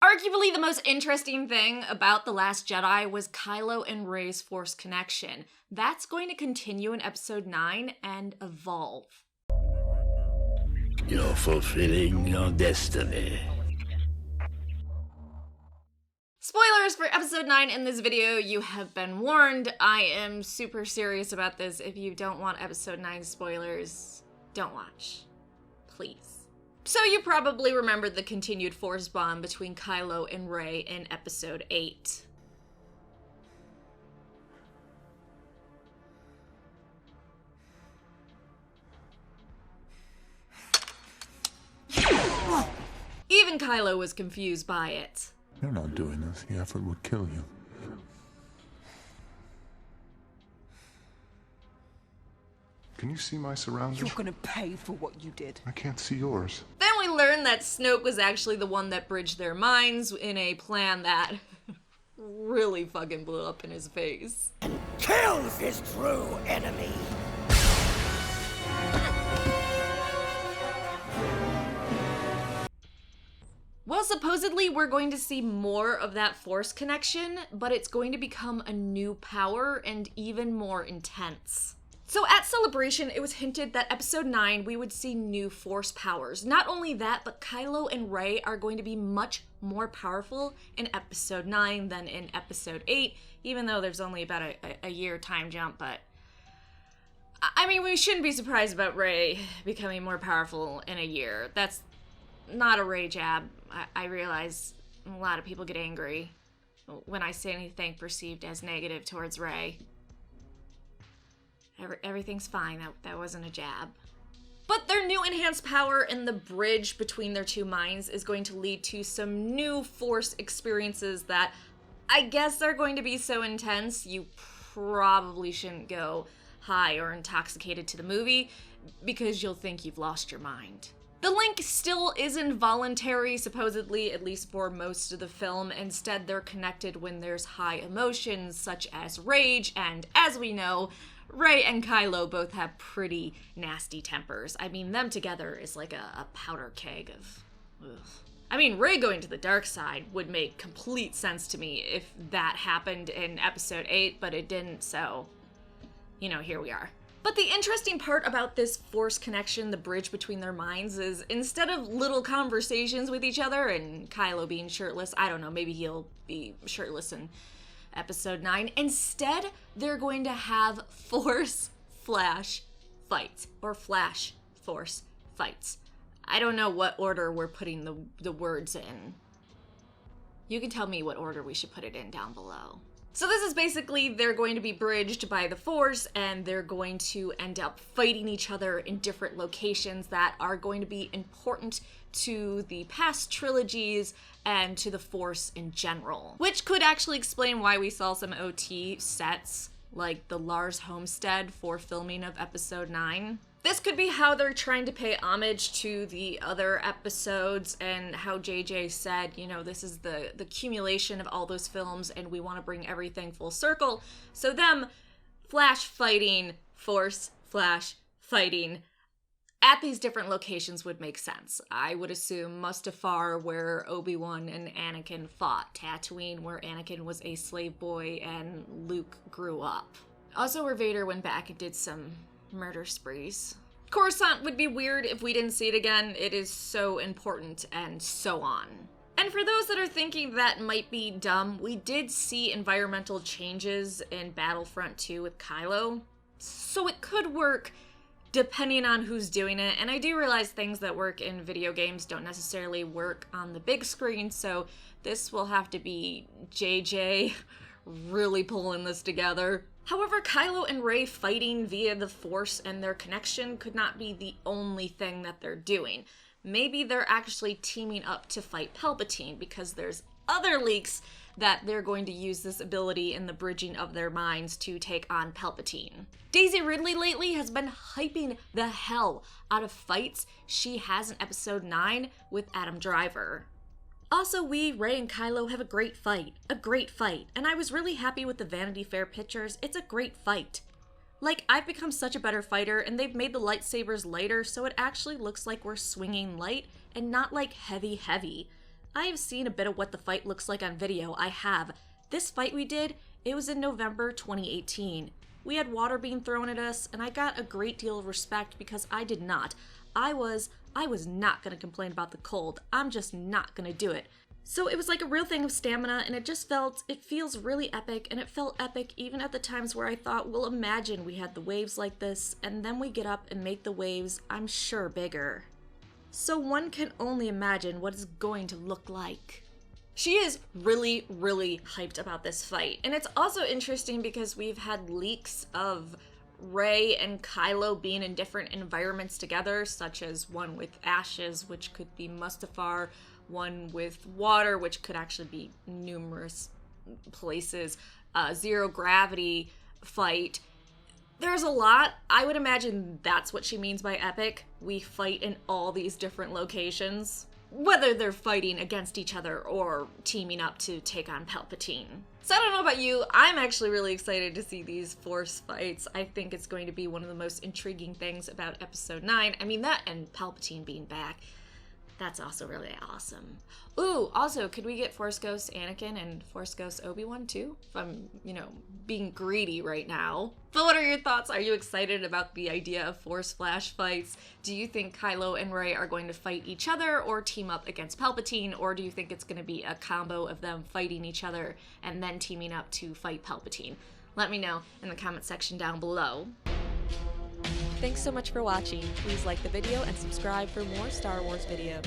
Arguably the most interesting thing about The Last Jedi was Kylo and Rey's Force connection. That's going to continue in Episode 9 and evolve. You're fulfilling your destiny. Spoilers for Episode 9 in this video, you have been warned. I am super serious about this. If you don't want Episode 9 spoilers, don't watch. Please. So you probably remember the continued Force bond between Kylo and Rey in Episode 8. Even Kylo was confused by it. You're not doing this. The effort would kill you. Can you see my surroundings? You're gonna pay for what you did. I can't see yours. Then we learned that Snoke was actually the one that bridged their minds in a plan that really fucking blew up in his face. Kills his true enemy. Well, supposedly we're going to see more of that Force connection, but it's going to become a new power and even more intense. So at Celebration, it was hinted that Episode 9, we would see new Force powers. Not only that, but Kylo and Rey are going to be much more powerful in Episode 9 than in Episode 8, even though there's only about a year time jump, but... I mean, we shouldn't be surprised about Rey becoming more powerful in a year. That's not a Rey jab. I realize a lot of people get angry when I say anything perceived as negative towards Rey. Everything's fine. That wasn't a jab. But their new enhanced power and the bridge between their two minds is going to lead to some new Force experiences that I guess are going to be so intense you probably shouldn't go high or intoxicated to the movie because you'll think you've lost your mind. The link still is involuntary, supposedly, at least for most of the film. Instead, they're connected when there's high emotions, such as rage, and as we know, Rey and Kylo both have pretty nasty tempers. I mean, them together is like a powder keg of... ugh. I mean, Rey going to the dark side would make complete sense to me if that happened in Episode 8, but it didn't, so, you know, here we are. But the interesting part about this Force connection, the bridge between their minds, is instead of little conversations with each other and Kylo being shirtless, I don't know, maybe he'll be shirtless in Episode 9, instead they're going to have Force Flash fights, or Flash Force fights. I don't know what order we're putting the words in. You can tell me what order we should put it in down below. So this is basically they're going to be bridged by the Force and they're going to end up fighting each other in different locations that are going to be important to the past trilogies and to the Force in general. Which could actually explain why we saw some OT sets like the Lars homestead for filming of Episode 9. This could be how they're trying to pay homage to the other episodes and how JJ said, you know, this is the accumulation of all those films and we want to bring everything full circle. So them Flash fighting, Force Flash fighting at these different locations would make sense. I would assume Mustafar where Obi-Wan and Anakin fought, Tatooine where Anakin was a slave boy and Luke grew up. Also where Vader went back and did some murder sprees. Coruscant would be weird if we didn't see it again. It is so important and so on. And for those that are thinking that might be dumb, we did see environmental changes in Battlefront 2 with Kylo. So it could work depending on who's doing it. And I do realize things that work in video games don't necessarily work on the big screen, so this will have to be JJ really pulling this together. However, Kylo and Rey fighting via the Force and their connection could not be the only thing that they're doing. Maybe they're actually teaming up to fight Palpatine because there's other leaks that they're going to use this ability in the bridging of their minds to take on Palpatine. Daisy Ridley lately has been hyping the hell out of fights she has in Episode 9 with Adam Driver. Also, Rey and Kylo have a great fight, and I was really happy with the Vanity Fair pictures. It's a great fight. Like, I've become such a better fighter, and they've made the lightsabers lighter, so it actually looks like we're swinging light, and not like heavy. I have seen a bit of what the fight looks like on video, I have. This fight we did, it was in November 2018. We had water being thrown at us, and I got a great deal of respect because I did not. I was not gonna complain about the cold. I'm just not gonna do it. So it was like a real thing of stamina, and it feels really epic, and it felt epic even at the times where I thought, well, imagine we had the waves like this, and then we get up and make the waves, I'm sure, bigger. So one can only imagine what it's going to look like. She is really, really hyped about this fight, and it's also interesting because we've had leaks of Rey and Kylo being in different environments together, such as one with ashes, which could be Mustafar, one with water, which could actually be numerous places, zero gravity fight. There's a lot. I would imagine that's what she means by epic. We fight in all these different locations, whether they're fighting against each other or teaming up to take on Palpatine. So I don't know about you, I'm actually really excited to see these Force fights. I think it's going to be one of the most intriguing things about Episode 9. I mean, that and Palpatine being back, that's also really awesome. Ooh, also, could we get Force Ghost Anakin and Force Ghost Obi-Wan too? If I'm, being greedy right now. But what are your thoughts? Are you excited about the idea of Force Flash fights? Do you think Kylo and Rey are going to fight each other or team up against Palpatine? Or do you think it's going to be a combo of them fighting each other and then teaming up to fight Palpatine? Let me know in the comment section down below. Thanks so much for watching. Please like the video and subscribe for more Star Wars videos.